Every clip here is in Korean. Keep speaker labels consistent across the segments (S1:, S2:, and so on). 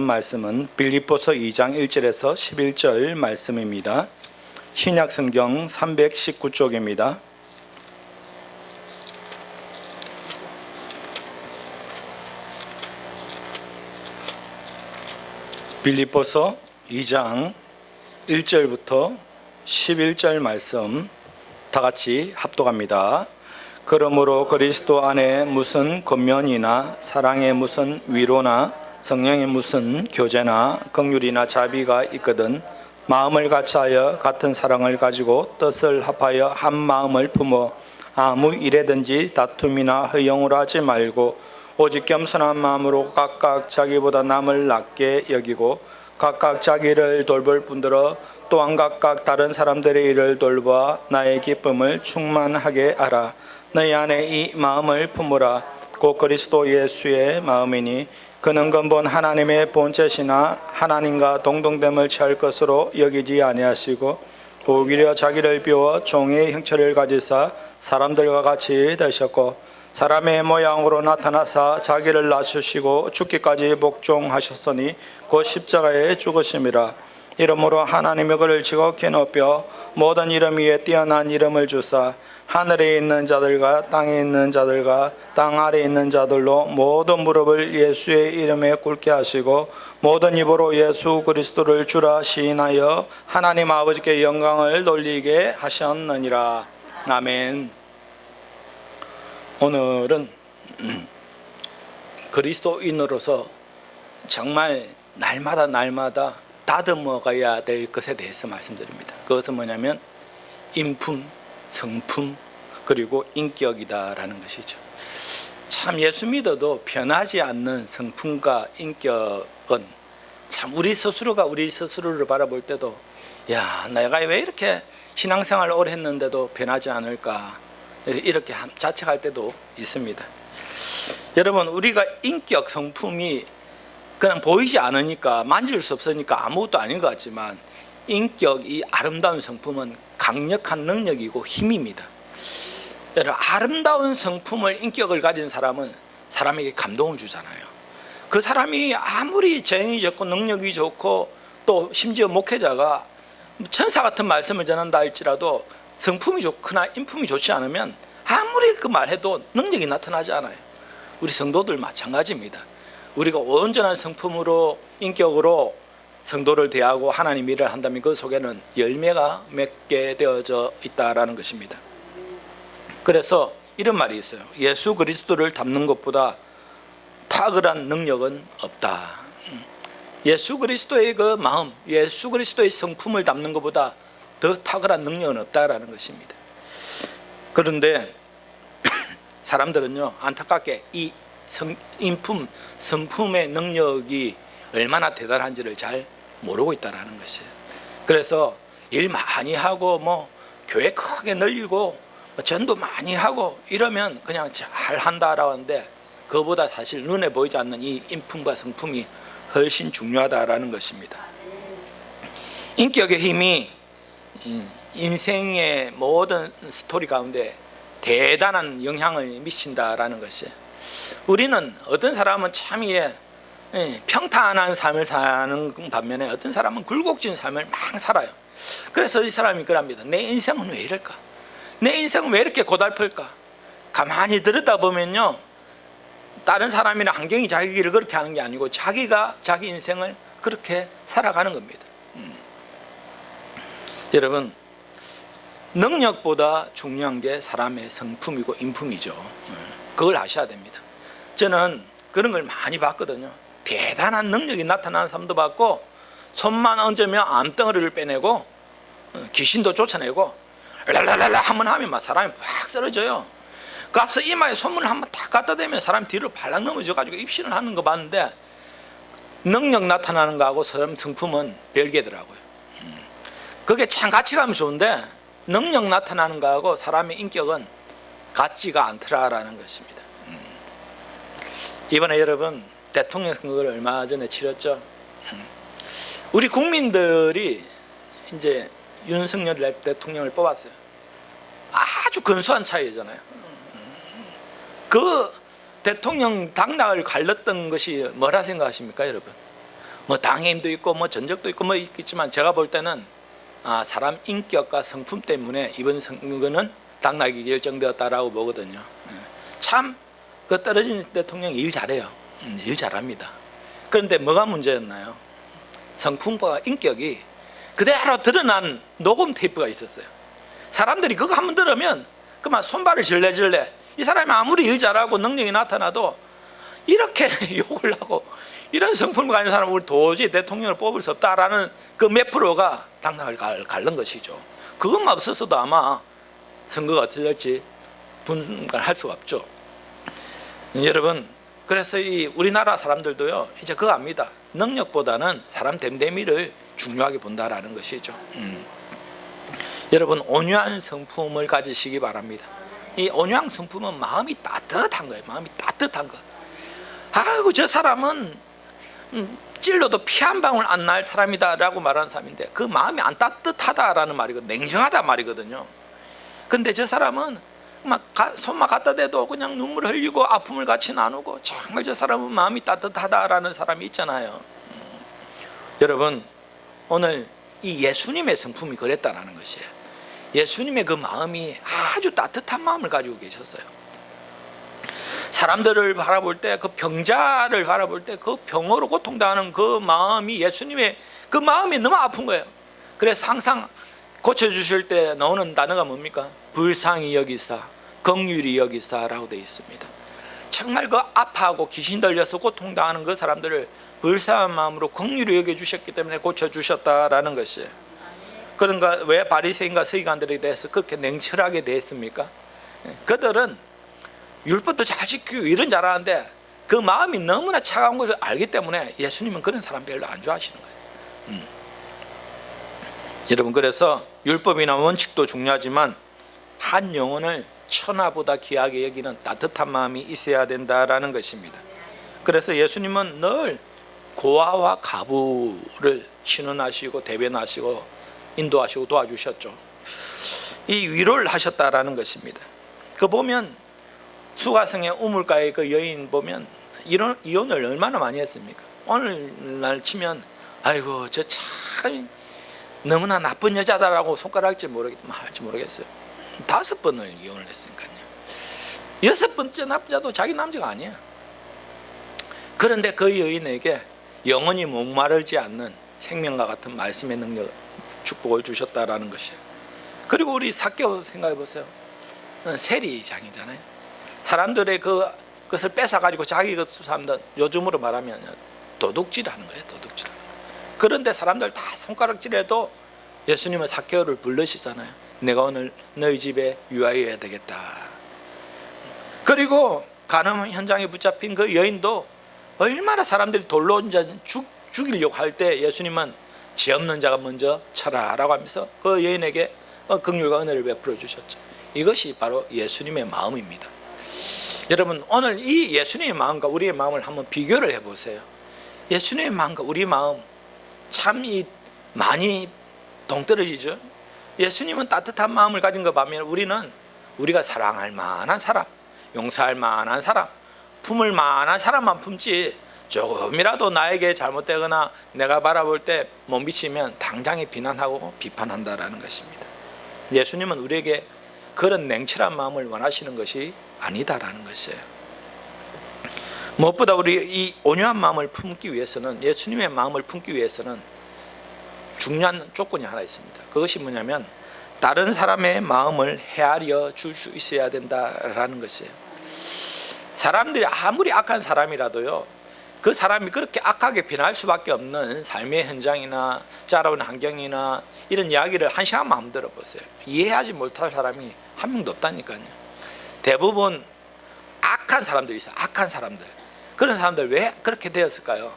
S1: 말씀은 빌립보서 2장 1절에서 11절 말씀입니다. 신약성경 319쪽입니다. 빌립보서 2장 1절부터 11절 말씀 다 같이 합독합니다. 그러므로 그리스도 안에 무슨 권면이나 사랑의 무슨 위로나 성령의 무슨 교제나 긍휼이나 자비가 있거든 마음을 같이하여 같은 사랑을 가지고 뜻을 합하여 한 마음을 품어 아무 일에든지 다툼이나 허영을 하지 말고 오직 겸손한 마음으로 각각 자기보다 남을 낮게 여기고 각각 자기를 돌볼 뿐더러 또한 각각 다른 사람들의 일을 돌봐 나의 기쁨을 충만하게 하라. 너희 안에 이 마음을 품으라. 곧 그리스도 예수의 마음이니 그는 근본 하나님의 본체시나 하나님과 동등됨을 취할 것으로 여기지 아니하시고 오히려 자기를 비워 종의 형체를 가지사 사람들과 같이 되셨고 사람의 모양으로 나타나사 자기를 낮추시고 죽기까지 복종하셨으니 곧 십자가에 죽으심이라. 이러므로 하나님의 그를 지극히 높여 모든 이름 위에 뛰어난 이름을 주사 하늘에 있는 자들과 땅에 있는 자들과 땅 아래에 있는 자들로 모든 무릎을 예수의 이름에 꿇게 하시고 모든 입으로 예수 그리스도를 주라 시인하여 하나님 아버지께 영광을 돌리게 하셨느니라. 아멘. 오늘은 그리스도인으로서 정말 날마다 다듬어가야 될 것에 대해서 말씀드립니다. 그것은 뭐냐면 인품, 성품, 그리고 인격이다라는 것이죠. 참 예수 믿어도 변하지 않는 성품과 인격은 참 우리 스스로가 우리 스스로를 바라볼 때도 야, 내가 왜 이렇게 신앙생활을 오래 했는데도 변하지 않을까 이렇게 자책할 때도 있습니다. 여러분, 우리가 인격, 성품이 그냥 보이지 않으니까 만질 수 없으니까 아무것도 아닌 것 같지만 인격, 이 아름다운 성품은 강력한 능력이고 힘입니다. 여러분, 아름다운 성품을 인격을 가진 사람은 사람에게 감동을 주잖아요. 그 사람이 아무리 재능이 좋고 능력이 좋고 또 심지어 목회자가 천사 같은 말씀을 전한다 할지라도 성품이 좋거나 인품이 좋지 않으면 아무리 그 말해도 능력이 나타나지 않아요. 우리 성도들 마찬가지입니다. 우리가 온전한 성품으로 인격으로 성도를 대하고 하나님 일을 한다면 그 속에는 열매가 맺게 되어져 있다라는 것입니다. 그래서 이런 말이 있어요. 예수 그리스도를 닮는 것보다 탁월한 능력은 없다. 예수 그리스도의 그 마음, 예수 그리스도의 성품을 담는 것보다 더 탁월한 능력은 없다라는 것입니다. 그런데 사람들은요, 안타깝게 이 인품, 성품의 능력이 얼마나 대단한지를 잘 모르고 있다라는 것이에요. 그래서 일 많이 하고 교회 크게 늘리고 전도 많이 하고 이러면 그냥 잘 한다라고 하는데 그거보다 사실 눈에 보이지 않는 이 인품과 성품이 훨씬 중요하다라는 것입니다. 인격의 힘이 인생의 모든 스토리 가운데 대단한 영향을 미친다라는 것이에요. 우리는 어떤 사람은 참 평탄한 삶을 사는 반면에 어떤 사람은 굴곡진 삶을 막 살아요. 그래서 이 사람이 그럽니다. 내 인생은 왜 이럴까? 내 인생은 왜 이렇게 고달플까? 가만히 들여다보면요, 다른 사람이나 환경이 자기 길을 그렇게 하는 게 아니고 자기가 자기 인생을 그렇게 살아가는 겁니다. 여러분, 능력보다 중요한 게 사람의 성품이고 인품이죠. 그걸 아셔야 됩니다. 저는 그런 걸 많이 봤거든요. 대단한 능력이 나타나는 사람도 봤고 손만 얹으면 암덩어리를 빼내고 귀신도 쫓아내고 랄랄랄라 한번 하면 막 사람이 확 쓰러져요. 가서 이마에 손문을 한번 탁 갖다 대면 사람이 뒤로 발락 넘어져가지고 입신을 하는 거 봤는데 능력 나타나는 거하고 사람 성품은 별개더라고요. 그게 참 같이 가면 좋은데 능력 나타나는 거하고 사람의 인격은 같지가 않더라라는 것입니다. 이번에 여러분 대통령 선거를 얼마 전에 치렀죠. 우리 국민들이 이제 윤석열 대통령을 뽑았어요. 아주 근소한 차이잖아요. 그 대통령 당락을 갈랐던 것이 뭐라 생각하십니까, 여러분? 뭐 당의 힘도 있고 뭐 전적도 있고 뭐 있겠지만 제가 볼 때는 사람 인격과 성품 때문에 이번 선거는 당락이 결정되었다라고 보거든요. 참 그 떨어진 대통령 일 잘해요. 일 잘합니다. 그런데 뭐가 문제였나요? 성품과 인격이 그대로 드러난 녹음 테이프가 있었어요. 사람들이 그거 한번 들으면 그만 손발을 절레절레. 이 사람이 아무리 일 잘하고 능력이 나타나도 이렇게 욕을 하고 이런 성품을 가진 사람은 우리 도저히 대통령을 뽑을 수 없다라는 그 몇 프로가 당락을 가른 것이죠. 그것만 없었어도 아마 선거가 어찌 될지 분간할 수가 없죠. 여러분, 그래서 이 우리나라 사람들도요 이제 그거 압니다. 능력보다는 사람 됨됨이를 중요하게 본다라는 것이죠. 여러분, 온유한 성품을 가지시기 바랍니다. 이 온유한 성품은 마음이 따뜻한 거예요. 마음이 따뜻한 거. 아이고 저 사람은 찔러도 피 한 방울 안 날 사람이다라고 말하는 사람인데 그 마음이 안 따뜻하다라는 말이고 냉정하다 말이거든요. 근데 저 사람은 막 손만 갖다 대도 그냥 눈물 흘리고 아픔을 같이 나누고 정말 저 사람은 마음이 따뜻하다라는 사람이 있잖아요. 여러분, 오늘 이 예수님의 성품이 그랬다라는 것이에요. 예수님의 그 마음이 아주 따뜻한 마음을 가지고 계셨어요. 사람들을 바라볼 때, 그 병자를 바라볼 때 그 병으로 고통당하는 그 마음이 예수님의 그 마음이 너무 아픈 거예요. 그래서 항상 고쳐주실 때 나오는 단어가 뭡니까? 불쌍히 여기사, 긍휼히 여기사라고 되어 있습니다. 정말 그 아파하고 귀신 들려서 고통당하는 그 사람들을 불쌍한 마음으로 긍휼히 여겨주셨기 때문에 고쳐주셨다라는 것이에요. 그런가 왜 바리새인과 서기관들에 대해서 그렇게 냉철하게 대했습니까? 그들은 율법도 잘 지키고 일은 잘하는데 그 마음이 너무나 차가운 것을 알기 때문에 예수님은 그런 사람 별로 안 좋아하시는 거예요. 여러분, 그래서 율법이나 원칙도 중요하지만 한 영혼을 천하보다 귀하게 여기는 따뜻한 마음이 있어야 된다라는 것입니다. 그래서 예수님은 늘 고아와 가부를 신원하시고 대변하시고 인도하시고 도와주셨죠. 이 위로를 하셨다라는 것입니다. 그 보면 수가성의 우물가의 그 여인 보면 이혼을 얼마나 많이 했습니까? 오늘날 치면 아이고 저 참 너무나 나쁜 여자다라고 손가락질 할지 모르겠어요. 5번을 이혼을 했으니까요. 6번째 나쁜 여자도 자기 남자가 아니야. 그런데 그 여인에게 영원히 목마르지 않는 생명과 같은 말씀의 능력, 축복을 주셨다라는 것이에요. 그리고 우리 삭개오 생각해 보세요. 세리장이잖아요. 사람들의 그것을 뺏어가지고 자기 것을 사람들 요즘으로 말하면 도둑질하는 거예요. 도둑질하는 거예요. 그런데 사람들 다 손가락질해도 예수님은 삭개오를 부르시잖아요. 내가 오늘 너희 집에 유하여야 되겠다. 그리고 간음 현장에 붙잡힌 그 여인도 얼마나 사람들이 돌로 죽이려고 할 때 예수님은 죄 없는 자가 먼저 쳐라라고 하면서 그 여인에게 긍휼과 은혜를 베풀어 주셨죠. 이것이 바로 예수님의 마음입니다. 여러분, 오늘 이 예수님의 마음과 우리의 마음을 한번 비교를 해보세요. 예수님의 마음과 우리 마음 참 많이 동떨어지죠. 예수님은 따뜻한 마음을 가진 것 반면 우리는 우리가 사랑할 만한 사람, 용서할 만한 사람, 품을 만한 사람만 품지 조금이라도 나에게 잘못되거나 내가 바라볼 때 못 미치면 당장에 비난하고 비판한다라는 것입니다. 예수님은 우리에게 그런 냉철한 마음을 원하시는 것이 아니다라는 것이에요. 무엇보다 우리 이 온유한 마음을 품기 위해서는, 예수님의 마음을 품기 위해서는 중요한 조건이 하나 있습니다. 그것이 뭐냐면 다른 사람의 마음을 헤아려 줄 수 있어야 된다라는 것이에요. 사람들이 아무리 악한 사람이라도요, 그 사람이 그렇게 악하게 변할 수밖에 없는 삶의 현장이나 자라온 환경이나 이런 이야기를 한 시간만 한번 들어보세요. 이해하지 못할 사람이 한 명도 없다니까요. 대부분 악한 사람들이 있어요. 악한 사람들. 그런 사람들 왜 그렇게 되었을까요?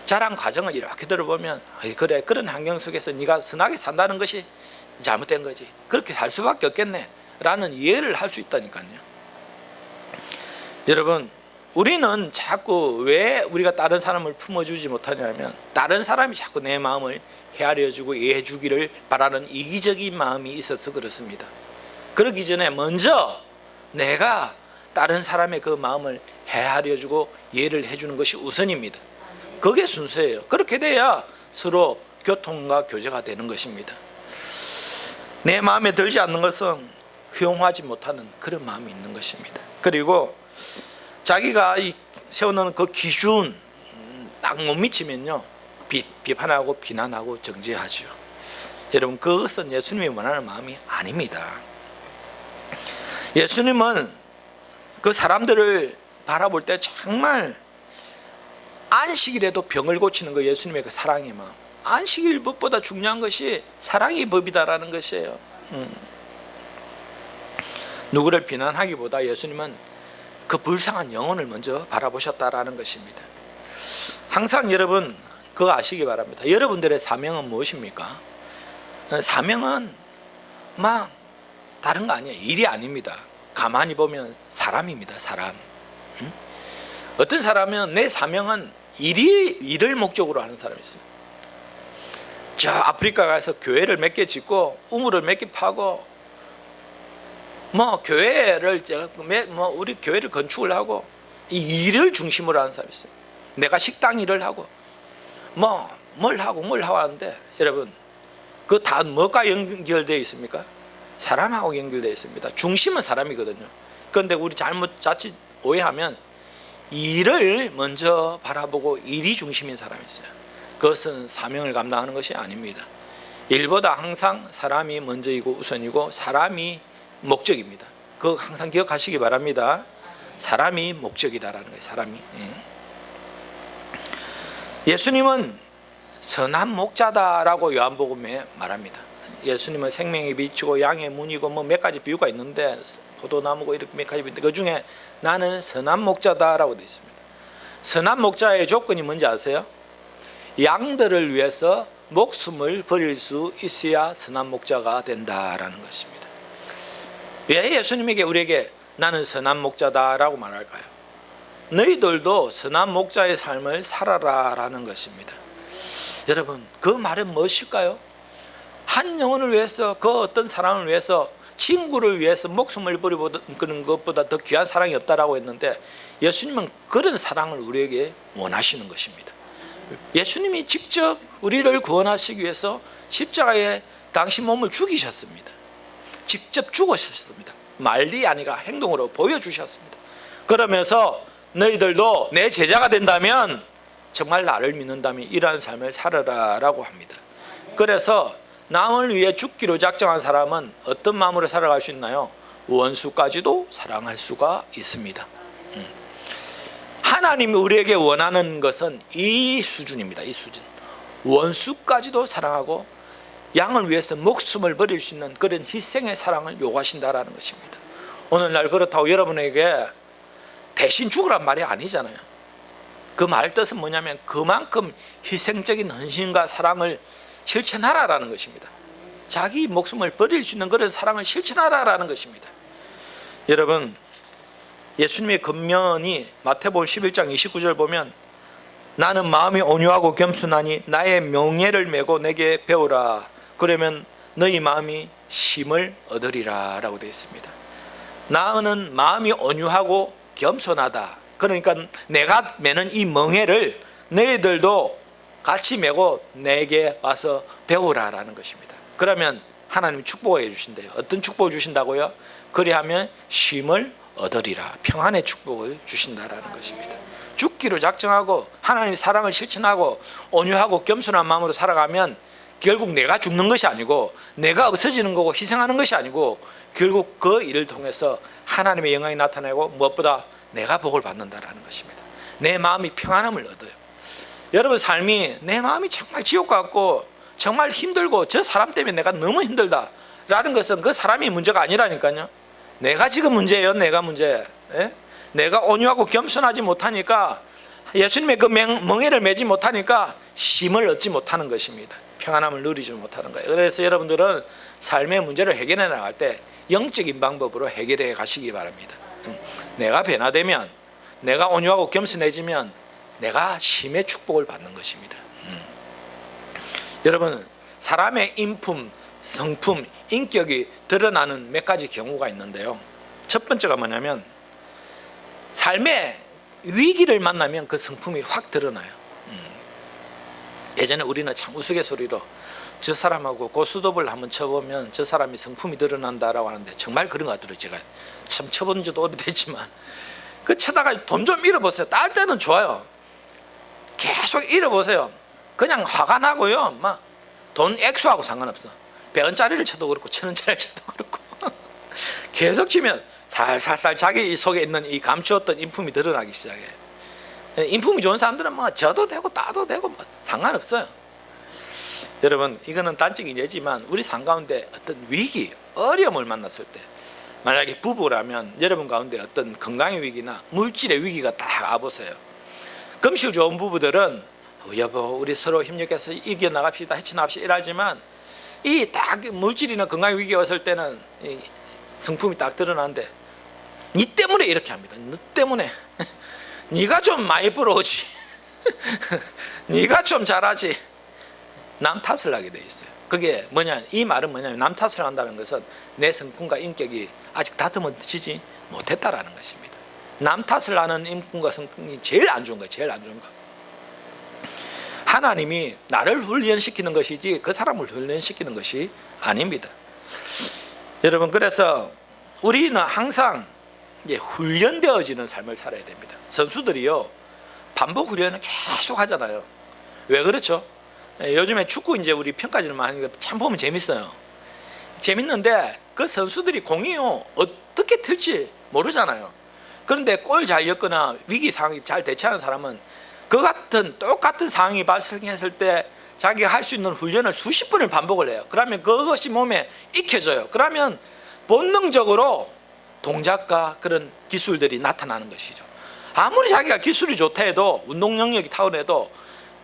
S1: 자란 과정을 이렇게 들어보면 그래, 그런 환경 속에서 네가 선하게 산다는 것이 잘못된 거지, 그렇게 살 수밖에 없겠네 라는 이해를 할 수 있다니까요. 여러분, 우리는 자꾸 왜 우리가 다른 사람을 품어주지 못하냐면 다른 사람이 자꾸 내 마음을 헤아려주고 이해해주기를 바라는 이기적인 마음이 있어서 그렇습니다. 그러기 전에 먼저 내가 다른 사람의 그 마음을 헤아려주고 이해를 해주는 것이 우선입니다. 그게 순서예요. 그렇게 돼야 서로 교통과 교제가 되는 것입니다. 내 마음에 들지 않는 것은 허용하지 못하는 그런 마음이 있는 것입니다. 그리고 자기가 세워놓은 그 기준 딱 못 미치면요, 비판하고 비난하고 정죄하죠. 여러분, 그것은 예수님이 원하는 마음이 아닙니다. 예수님은 그 사람들을 바라볼 때 정말 안식일에도 병을 고치는 거, 예수님의 그 사랑의 마음. 안식일 법보다 중요한 것이 사랑의 법이다라는 것이에요. 누구를 비난하기보다 예수님은 그 불쌍한 영혼을 먼저 바라보셨다라는 것입니다. 항상 여러분 그거 아시기 바랍니다. 여러분들의 사명은 무엇입니까? 사명은 막 다른 거 아니에요. 일이 아닙니다. 가만히 보면 사람입니다. 사람. 어떤 사람은 내 사명은 일을 목적으로 하는 사람이 있어요. 저 아프리카 가서 교회를 몇 개 짓고 우물을 몇 개 파고 교회를 우리 교회를 건축을 하고 이 일을 중심으로 하는 사람이 있어요. 내가 식당 일을 하고 뭘 하고 하는데, 여러분 그 다 뭐가 연결되어 있습니까? 사람하고 연결되어 있습니다. 중심은 사람이거든요. 그런데 우리 자칫 오해하면 일을 먼저 바라보고 일이 중심인 사람이 있어요. 그것은 사명을 감당하는 것이 아닙니다. 일보다 항상 사람이 먼저이고 우선이고 사람이 목적입니다. 그거 항상 기억하시기 바랍니다. 사람이 목적이다라는 거예요. 사람이. 예수님은 선한 목자다라고 요한복음에 말합니다. 예수님은 생명의 빛이고 양의 문이고 몇 가지 비유가 있는데, 포도나무고 이렇게 몇 가지 비유인데 그 중에 나는 선한 목자다라고 되어 있습니다. 선한 목자의 조건이 뭔지 아세요? 양들을 위해서 목숨을 버릴 수 있어야 선한 목자가 된다라는 것입니다. 왜 예수님에게 우리에게 나는 선한 목자다라고 말할까요? 너희들도 선한 목자의 삶을 살아라라는 것입니다. 여러분, 그 말은 무엇일까요? 한 영혼을 위해서, 그 어떤 사람을 위해서, 친구를 위해서 목숨을 버리는 것보다 더 귀한 사랑이 없다라고 했는데, 예수님은 그런 사랑을 우리에게 원하시는 것입니다. 예수님이 직접 우리를 구원하시기 위해서 십자가에 당신 몸을 죽이셨습니다. 직접 죽으셨습니다. 말이 아니라 행동으로 보여주셨습니다. 그러면서 너희들도 내 제자가 된다면, 정말 나를 믿는다면 이러한 삶을 살아라라고 합니다. 그래서 남을 위해 죽기로 작정한 사람은 어떤 마음으로 살아갈 수 있나요? 원수까지도 사랑할 수가 있습니다. 하나님이 우리에게 원하는 것은 이 수준입니다. 이 수준. 원수까지도 사랑하고 양을 위해서 목숨을 버릴 수 있는 그런 희생의 사랑을 요구하신다라는 것입니다. 오늘날 그렇다고 여러분에게 대신 죽으란 말이 아니잖아요. 그 말 뜻은 뭐냐면 그만큼 희생적인 헌신과 사랑을 실천하라라는 것입니다. 자기 목숨을 버릴 수 있는 그런 사랑을 실천하라라는 것입니다. 여러분, 예수님의 권면이 마태복음 11장 29절 보면, 나는 마음이 온유하고 겸손하니 나의 명예를 메고 내게 배우라. 그러면 너희 마음이 쉼을 얻으리라 라고 되어 있습니다. 나는 마음이 온유하고 겸손하다. 그러니까 내가 메는 이 멍에를 너희들도 같이 메고 내게 와서 배우라라는 것입니다. 그러면 하나님 축복해 주신대요. 어떤 축복을 주신다고요? 그리하면 쉼을 얻으리라. 평안의 축복을 주신다라는 것입니다. 죽기로 작정하고 하나님의 사랑을 실천하고 온유하고 겸손한 마음으로 살아가면 결국 내가 죽는 것이 아니고 내가 없어지는 거고 희생하는 것이 아니고 결국 그 일을 통해서 하나님의 영광이 나타나고 무엇보다 내가 복을 받는다라는 것입니다. 내 마음이 평안함을 얻어요. 여러분 삶이 내 마음이 정말 지옥 같고 정말 힘들고 저 사람 때문에 내가 너무 힘들다라는 것은 그 사람이 문제가 아니라니까요. 내가 지금 문제예요. 내가 문제. 내가 온유하고 겸손하지 못하니까, 예수님의 그 멍에를 매지 못하니까 쉼을 얻지 못하는 것입니다. 평안함을 누리지 못하는 거예요. 그래서 여러분들은 삶의 문제를 해결해 나갈 때 영적인 방법으로 해결해 가시기 바랍니다. 내가 변화되면, 내가 온유하고 겸손해지면 내가 쉼의 축복을 받는 것입니다. 여러분, 사람의 인품, 성품, 인격이 드러나는 몇 가지 경우가 있는데요. 첫 번째가 뭐냐면 삶의 위기를 만나면 그 성품이 확 드러나요. 예전에 우리는 참 우스갯소리로 저 사람하고 고스톱을 한번 쳐보면 저 사람이 성품이 드러난다라고 하는데 정말 그런 것 같더라고요. 제가 참 쳐본 지도 오래됐지만 그 쳐다가 돈 좀 잃어보세요. 딸 때는 좋아요. 계속 잃어보세요. 그냥 화가 나고요. 막 돈 액수하고 상관없어. 100원짜리를 쳐도 그렇고 1000원짜리를 쳐도 그렇고 계속 치면 살살살 자기 속에 있는 이 감추었던 인품이 드러나기 시작해요. 인품이 좋은 사람들은 뭐 져도 되고 따도 되고 뭐 상관없어요. 여러분, 이거는 단적인 예지만 우리 삶 가운데 어떤 위기, 어려움을 만났을 때, 만약에 부부라면 여러분 가운데 어떤 건강의 위기나 물질의 위기가 딱 와보세요. 금실 좋은 부부들은 여보 우리 서로 협력해서 이겨나갑시다, 헤쳐나갑시다 이러지만 이 딱 물질이나 건강의 위기가 왔을 때는 이 성품이 딱 드러나는데 니 때문에 이렇게 합니다. 너 때문에 네가 좀 많이 벌어오지 네가 좀 잘하지. 남 탓을 하게 돼 있어요. 그게 뭐냐, 이 말은 뭐냐면 남 탓을 한다는 것은 내 성품과 인격이 아직 다듬어지지 못했다라는 것입니다. 남 탓을 하는 인품과 성품이 제일 안 좋은 거예요. 제일 안 좋은 거. 하나님이 나를 훈련시키는 것이지 그 사람을 훈련시키는 것이 아닙니다. 여러분, 그래서 우리는 항상 훈련되어지는 삶을 살아야 됩니다. 선수들이요 반복 훈련을 계속 하잖아요. 왜 그렇죠? 요즘에 축구 이제 우리 평가전을 하니까 참 보면 재밌어요. 재밌는데 그 선수들이 공이요 어떻게 튈지 모르잖아요. 그런데 골 잘 엮거나 위기 상황이 잘 대처하는 사람은 그 같은 똑같은 상황이 발생했을 때 자기가 할 수 있는 훈련을 수십 번을 반복을 해요. 그러면 그것이 몸에 익혀져요. 그러면 본능적으로 동작과 그런 기술들이 나타나는 것이죠. 아무리 자기가 기술이 좋다 해도 운동 능력이 타고내도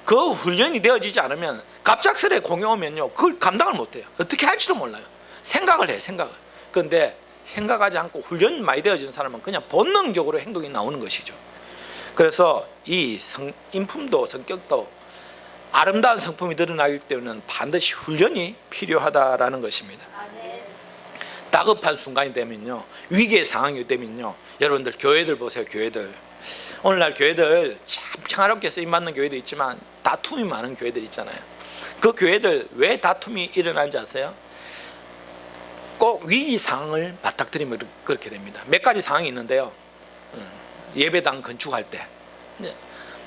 S1: 그 훈련이 되어지지 않으면 갑작스레 공이 오면요 그걸 감당을 못해요. 어떻게 할지도 몰라요. 생각을 해요. 생각을. 그런데 생각하지 않고 훈련이 많이 되어지는 사람은 그냥 본능적으로 행동이 나오는 것이죠. 그래서 이 인품도 성격도 아름다운 성품이 드러나기 때문에 반드시 훈련이 필요하다라는 것입니다. 다급한 순간이 되면요, 위기의 상황이 되면요, 여러분들 교회들 보세요. 교회들 오늘날 교회들 참 평화롭게 쓰임받는 교회도 있지만 다툼이 많은 교회들 있잖아요. 그 교회들 왜 다툼이 일어나는지 아세요? 꼭 위기 상황을 맞닥뜨리면 그렇게 됩니다. 몇 가지 상황이 있는데요. 예배당 건축할 때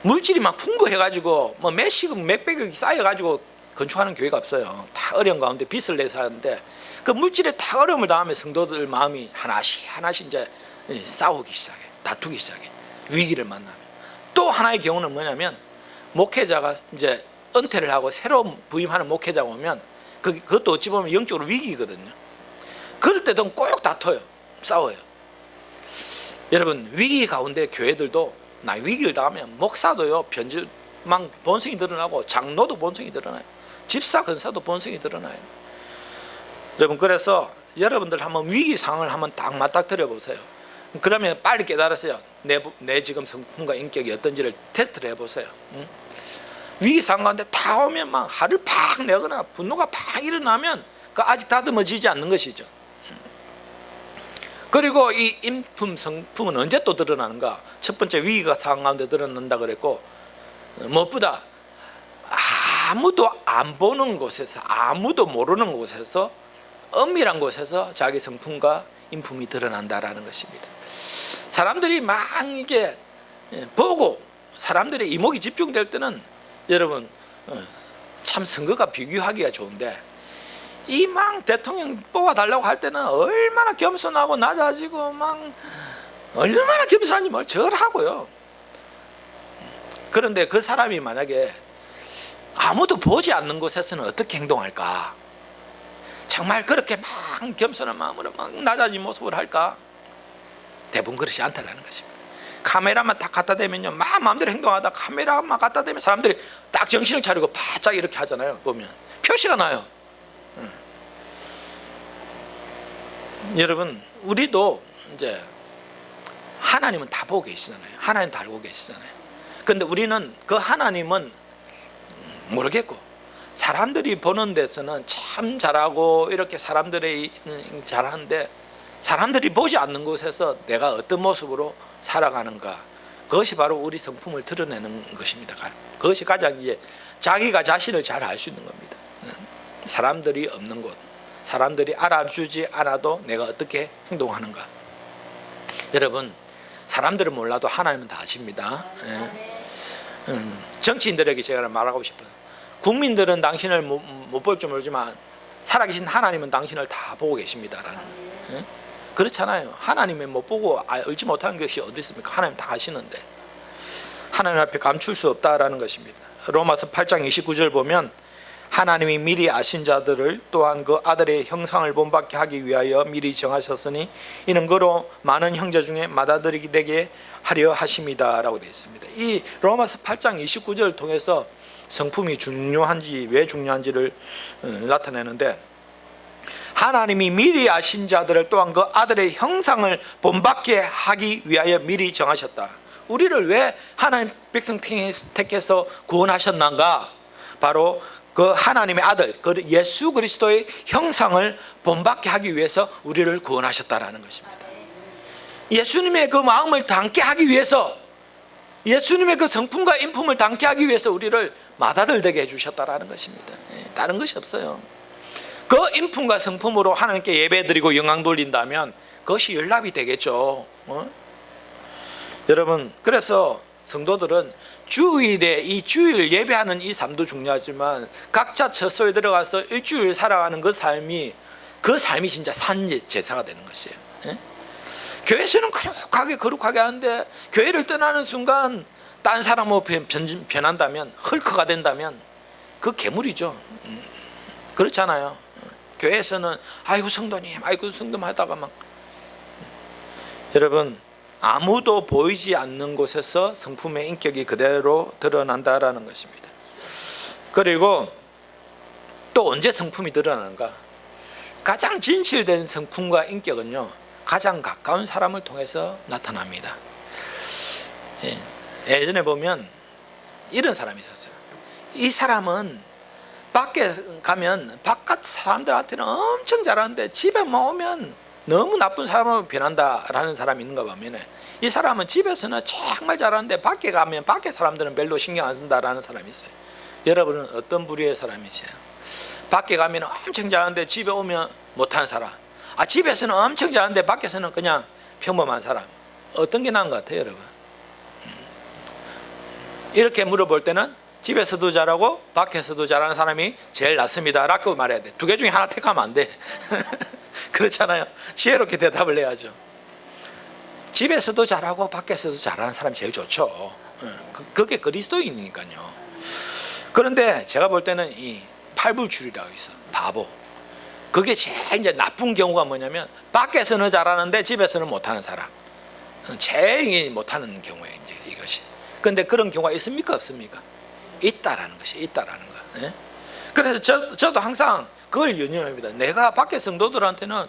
S1: 물질이 막 풍부해가지고 뭐 몇십억 몇백억이 쌓여가지고 건축하는 교회가 없어요. 다 어려운 가운데 빚을 내서 하는데 그 물질에 다 어려움을 당하면 성도들 마음이 하나씩 이제 싸우기 시작해, 다투기 시작해. 위기를 만나면. 또 하나의 경우는 뭐냐면 목회자가 이제 은퇴를 하고 새로 부임하는 목회자가 오면 그것도 어찌 보면 영적으로 위기거든요. 그럴 때도 꼭 다퉈요. 싸워요. 여러분, 위기 가운데 교회들도 나 위기를 당하면 목사도요 변질망 본성이 드러나고 장로도 본성이 드러나요. 집사 권사도 본성이 드러나요. 여러분, 그래서 여러분들 한번 위기 상황을 한번 딱 맞닥뜨려 보세요. 그러면 빨리 깨달으세요. 내 지금 성품과 인격이 어떤지를 테스트를 해보세요. 위기 상황 가운데 다 오면 막 화를 팍 내거나 분노가 팍 일어나면 그 아직 다듬어지지 않는 것이죠. 그리고 이 인품, 성품은 언제 또 드러나는가? 첫 번째, 위기가 상황 가운데 드러난다 그랬고, 무엇보다 아무도 안 보는 곳에서, 아무도 모르는 곳에서, 엄밀한 곳에서 자기 성품과 인품이 드러난다라는 것입니다. 사람들이 막 이게 보고 사람들의 이목이 집중될 때는 여러분 참 선거가 비교하기가 좋은데, 이 막 대통령 뽑아달라고 할 때는 얼마나 겸손하고 낮아지고 막 얼마나 겸손한지 뭘 절하고요. 그런데 그 사람이 만약에 아무도 보지 않는 곳에서는 어떻게 행동할까? 정말 그렇게 막 겸손한 마음으로 막 낮아진 모습을 할까? 대부분 그렇지 않다라는 것입니다. 카메라만 딱 갖다 대면요, 막 마음대로 행동하다 카메라만 갖다 대면 사람들이 딱 정신을 차리고 바짝 이렇게 하잖아요. 보면 표시가 나요. 여러분, 우리도 이제 하나님은 다 보고 계시잖아요. 하나님 다 알고 계시잖아요. 그런데 우리는 그 하나님은 모르겠고, 사람들이 보는 데서는 참 잘하고 이렇게 사람들이 잘하는데 사람들이 보지 않는 곳에서 내가 어떤 모습으로 살아가는가, 그것이 바로 우리 성품을 드러내는 것입니다. 그것이 가장 이제 자기가 자신을 잘 알 수 있는 겁니다. 사람들이 없는 곳, 사람들이 알아주지 않아도 내가 어떻게 행동하는가. 여러분, 사람들은 몰라도 하나님은 다 아십니다. 정치인들에게 제가 말하고 싶어요. 국민들은 당신을 못 볼 줄 모르지만 살아계신 하나님은 당신을 다 보고 계십니다라는 거예요. 그렇잖아요. 하나님을 못 보고 알지 못하는 것이 어디 있습니까? 하나님 다 아시는데 하나님 앞에 감출 수 없다라는 것입니다. 로마서 8장 29절 보면 하나님이 미리 아신 자들을 또한 그 아들의 형상을 본받게 하기 위하여 미리 정하셨으니 이는 그로 많은 형제 중에 맏아들이 되게 하려 하심이다 라고 되어 있습니다. 이 로마서 8장 29절을 통해서 성품이 중요한지 왜 중요한지를 나타내는데, 하나님이 미리 아신 자들을 또한 그 아들의 형상을 본받게 하기 위하여 미리 정하셨다. 우리를 왜 하나님 백성 택해서 구원하셨는가? 바로 그 하나님의 아들, 그 예수 그리스도의 형상을 본받게 하기 위해서 우리를 구원하셨다라는 것입니다. 예수님의 그 마음을 담게 하기 위해서, 예수님의 그 성품과 인품을 담게 하기 위해서 우리를 맏아들 되게 해주셨다라는 것입니다. 다른 것이 없어요. 그 인품과 성품으로 하나님께 예배드리고 영광 돌린다면 그것이 연락이 되겠죠. 여러분, 그래서 성도들은 주일에 이 주일 예배하는 이 삶도 중요하지만 각자 처소에 들어가서 일주일 살아가는 그 삶이 진짜 산제사가 되는 것이에요. 교회에서는 거룩하게 하는데 교회를 떠나는 순간 딴 사람으로 변한다면, 헐크가 된다면 그 괴물이죠. 그렇잖아요. 교회에서는 아이고 성도님, 아이고 성도님 하다가 막, 여러분, 아무도 보이지 않는 곳에서 성품의 인격이 그대로 드러난다라는 것입니다. 그리고 또 언제 성품이 드러나는가? 가장 진실된 성품과 인격은요, 가장 가까운 사람을 통해서 나타납니다. 예전에 보면 이런 사람이 있었어요. 이 사람은 밖에 가면 바깥 사람들한테는 엄청 잘하는데 집에만 오면 너무 나쁜 사람으로 변한다라는 사람이 있는가 보면, 이 사람은 집에서는 정말 잘하는데 밖에 가면 밖에 사람들은 별로 신경 안 쓴다라는 사람이 있어요. 여러분은 어떤 부류의 사람이세요? 밖에 가면 엄청 잘하는데 집에 오면 못하는 사람, 집에서는 엄청 잘하는데 밖에서는 그냥 평범한 사람, 어떤 게 나은 것 같아요, 여러분? 이렇게 물어볼 때는 집에서도 잘하고 밖에서도 잘하는 사람이 제일 낫습니다 라고 말해야 돼. 두 개 중에 하나 택하면 안 돼. 그렇잖아요. 지혜롭게 대답을 해야죠. 집에서도 잘하고 밖에서도 잘하는 사람이 제일 좋죠. 그게 그리스도인이니까요. 그런데 제가 볼 때는 이 팔불출이라고 있어, 바보. 그게 제일 이제 나쁜 경우가 뭐냐면, 밖에서는 잘하는데 집에서는 못하는 사람, 제일 못하는 경우에 이제 이것이. 그런데 그런 경우가 있습니까, 없습니까? 있다라는 것이 있다라는 거. 예? 그래서 저도 항상 그걸 연연합니다. 내가 밖에 성도들한테는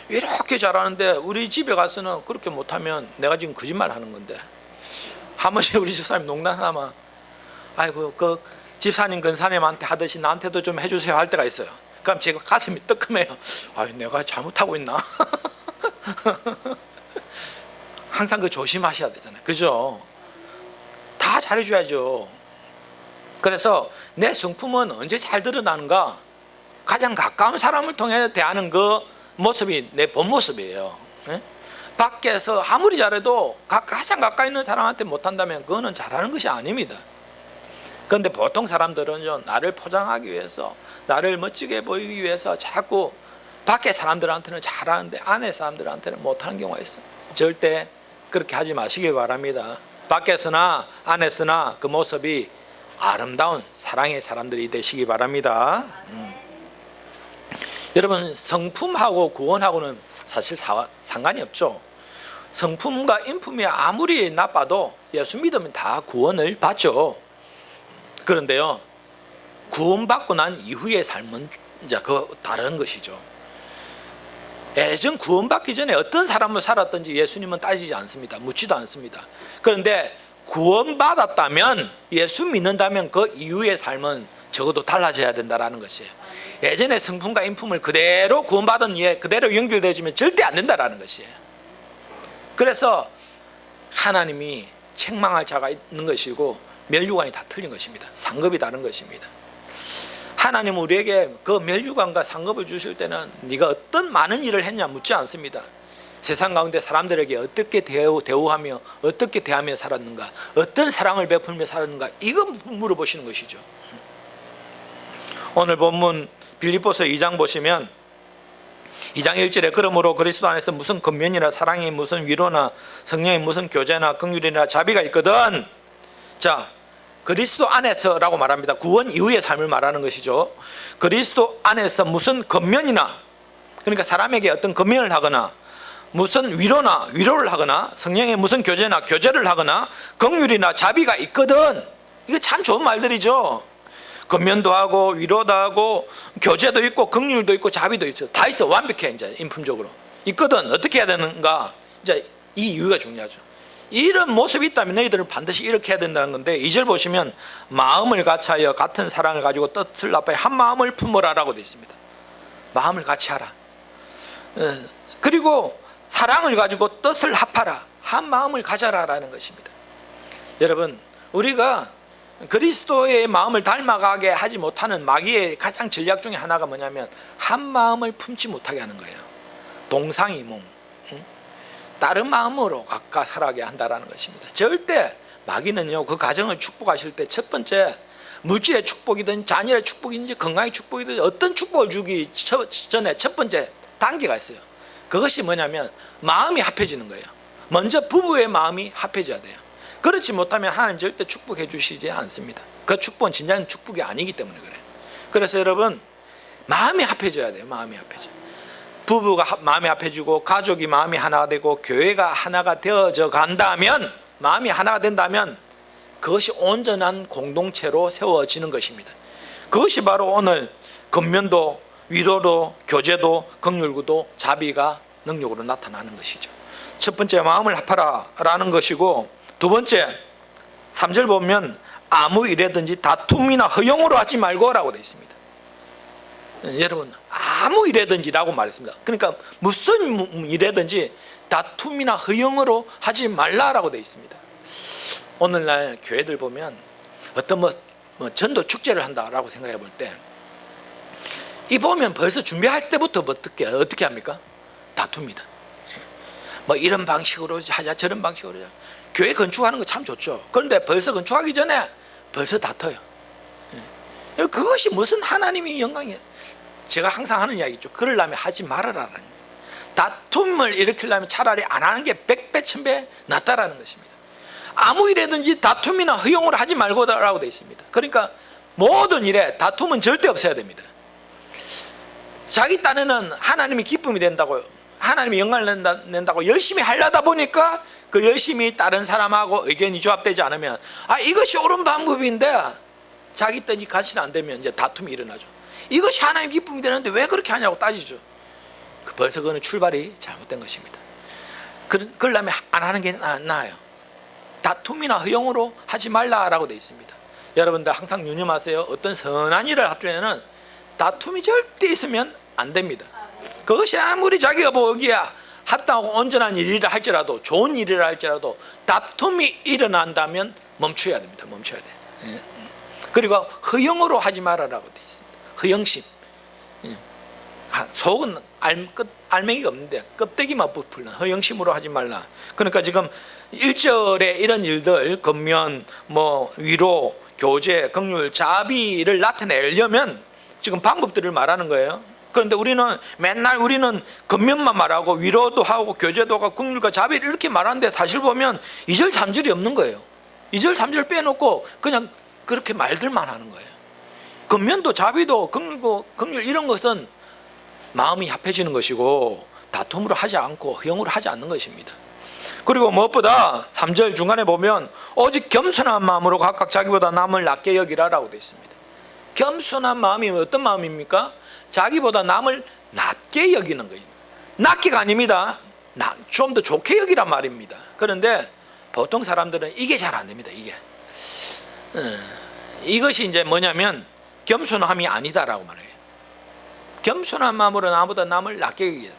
S1: 이렇게 잘하는데 우리 집에 가서는 그렇게 못하면 내가 지금 거짓말 하는 건데, 한 번씩 우리 집사님 농담하면 아이고 그 집사님 근사님한테 하듯이 나한테도 좀 해주세요 할 때가 있어요. 그럼 제가 가슴이 뜨끔해요. 아유, 내가 잘못하고 있나? 항상 그 조심하셔야 되잖아요. 그죠? 다 잘해줘야죠. 그래서 내 성품은 언제 잘 드러나는가? 가장 가까운 사람을 통해 대하는 그 모습이 내 본 모습이에요. 밖에서 아무리 잘해도 가장 가까이 있는 사람한테 못한다면 그거는 잘하는 것이 아닙니다. 그런데 보통 사람들은 나를 포장하기 위해서, 나를 멋지게 보이기 위해서 자꾸 밖에 사람들한테는 잘하는데 안에 사람들한테는 못하는 경우가 있어요. 절대 그렇게 하지 마시기 바랍니다. 밖에서나 안에서나 그 모습이 아름다운 사랑의 사람들이 되시기 바랍니다. 여러분, 성품하고 구원하고는 사실 상관이 없죠. 성품과 인품이 아무리 나빠도 예수 믿으면 다 구원을 받죠. 그런데요, 구원받고 난 이후의 삶은 이제 그 다른 것이죠. 예전 구원받기 전에 어떤 사람을 살았든지 예수님은 따지지 않습니다. 묻지도 않습니다. 그런데 구원받았다면, 예수 믿는다면 그 이후의 삶은 적어도 달라져야 된다는 것이에요. 예전에 성품과 인품을 그대로 구원받은 이에 그대로 연결되어지면 절대 안 된다는 것이에요. 그래서 하나님이 책망할 자가 있는 것이고 멸류관이 다 틀린 것입니다. 상급이 다른 것입니다. 하나님 우리에게 그 멸류관과 상급을 주실 때는 네가 어떤 많은 일을 했냐 묻지 않습니다. 세상 가운데 사람들에게 어떻게 대우하며 어떻게 대하며 살았는가, 어떤 사랑을 베풀며 살았는가, 이거 물어보시는 것이죠. 오늘 본문 빌립보서 2장 보시면 2장 1절에 그러므로 그리스도 안에서 무슨 권면이나 사랑이 무슨 위로나 성령의 무슨 교제나 긍휼이나 자비가 있거든. 자, 그리스도 안에서라고 말합니다. 구원 이후의 삶을 말하는 것이죠. 그리스도 안에서 무슨 권면이나, 그러니까 사람에게 어떤 권면을 하거나 무슨 위로를 하거나 성령의 무슨 교제를 하거나 긍휼이나 자비가 있거든. 이거 참 좋은 말들이죠. 권면도 하고 위로도 하고 교제도 있고 긍휼도 있고 자비도 있어. 다 있어. 완벽해. 이제 인품적으로 있거든. 어떻게 해야 되는가? 이제 이 이유가 중요하죠. 이런 모습이 있다면 너희들은 반드시 이렇게 해야 된다는 건데, 2절 보시면 마음을 같이하여 같은 사랑을 가지고 뜻을 합하여 한 마음을 품으라라고 되어 있습니다. 마음을 같이 하라. 그리고 사랑을 가지고 뜻을 합하라. 한 마음을 가져라라는 것입니다. 여러분, 우리가 그리스도의 마음을 닮아가게 하지 못하는 마귀의 가장 전략 중에 하나가 뭐냐면 한 마음을 품지 못하게 하는 거예요. 동상이몽, 다른 마음으로 각각 살아가게 한다라는 것입니다. 절대 마귀는요, 그 가정을 축복하실 때 첫 번째 물질의 축복이든 자녀의 축복이든지 건강의 축복이든지 어떤 축복을 주기 전에 첫 번째 단계가 있어요. 그것이 뭐냐면 마음이 합해지는 거예요. 먼저 부부의 마음이 합해져야 돼요. 그렇지 못하면 하나님 절대 축복해 주시지 않습니다. 그 축복은 진짜는 축복이 아니기 때문에 그래요. 그래서 여러분, 마음이 합해져야 돼요. 마음이 합해져. 부부가 마음이 합해지고 가족이 마음이 하나가 되고 교회가 하나가 되어져 간다면, 마음이 하나가 된다면 그것이 온전한 공동체로 세워지는 것입니다. 그것이 바로 오늘 권면도 위로도 교제도 긍휼도 자비가 능력으로 나타나는 것이죠. 첫 번째 마음을 합하라 라는 것이고, 두 번째 3절 보면 아무 일에든지 다툼이나 허용으로 하지 말고 라고 되어 있습니다. 여러분, 아무 일에든지라고 말했습니다. 그러니까 무슨 일에든지 다툼이나 허용으로 하지 말라라고 되어 있습니다. 오늘날 교회들 보면 어떤 전도 축제를 한다라고 생각해 볼 때, 이 보면 벌써 준비할 때부터 어떻게 합니까? 다툽니다. 뭐 이런 방식으로 하자 저런 방식으로 하자. 교회 건축하는 거 참 좋죠. 그런데 벌써 건축하기 전에 벌써 다퉈요. 그것이 무슨 하나님의 영광이에요. 제가 항상 하는 이야기죠. 그러려면 하지 말아라라는 거예요. 다툼을 일으키려면 차라리 안 하는 게 100배 1000배 낫다라는 것입니다. 아무 일에든지 다툼이나 허용을 하지 말고라고 되어 있습니다. 그러니까 모든 일에 다툼은 절대 없어야 됩니다. 자기 딴에는 하나님이 기쁨이 된다고요. 하나님이 영광을 낸다고 열심히 하려다 보니까 그 열심히 다른 사람하고 의견이 조합되지 않으면 이것이 옳은 방법인데 자기 뜻이 같이 안 되면 이제 다툼이 일어나죠. 이것이 하나님 기쁨이 되는데 왜 그렇게 하냐고 따지죠. 벌써 그거는 출발이 잘못된 것입니다. 그러려면 안 하는 게 나아요. 다툼이나 허용으로 하지 말라라고 되어 있습니다. 여러분들 항상 유념하세요. 어떤 선한 일을 할 때는 다툼이 절대 있으면 안 됩니다. 그것이 아무리 자기가 보기에 합당하고 온전한 일이라 할지라도, 좋은 일이라 할지라도 다툼이 일어난다면 멈춰야 됩니다. 멈춰야 돼요. 그리고 허용으로 하지 말아라고 되어 있습니다. 허영심. 속은 알맹이가 없는데 껍데기만 부풀는 허영심으로 하지 말라. 그러니까 지금 1절에 이런 일들, 권면, 위로, 교제, 긍휼, 자비를 나타내려면 지금 방법들을 말하는 거예요. 그런데 맨날 우리는 권면만 말하고 위로도 하고 교제도 하고 긍휼과 자비를 이렇게 말하는데 사실 보면 2절 3절이 없는 거예요. 2절 3절 빼놓고 그냥 그렇게 말들만 하는 거예요. 권면도 자비도 긍휼 이런 것은 마음이 합해지는 것이고 다툼으로 하지 않고 허용으로 하지 않는 것입니다. 그리고 무엇보다 3절 중간에 보면 오직 겸손한 마음으로 각각 자기보다 남을 낮게 여기라라고 되어 있습니다. 겸손한 마음이 어떤 마음입니까? 자기보다 남을 낮게 여기는 거예요. 낮게가 아닙니다. 좀 더 좋게 여기란 말입니다. 그런데 보통 사람들은 이게 잘 안 됩니다. 이것이 이제 뭐냐면 겸손함이 아니다라고 말해요. 겸손한 마음으로 나보다 남을 낮게 여겨야 돼.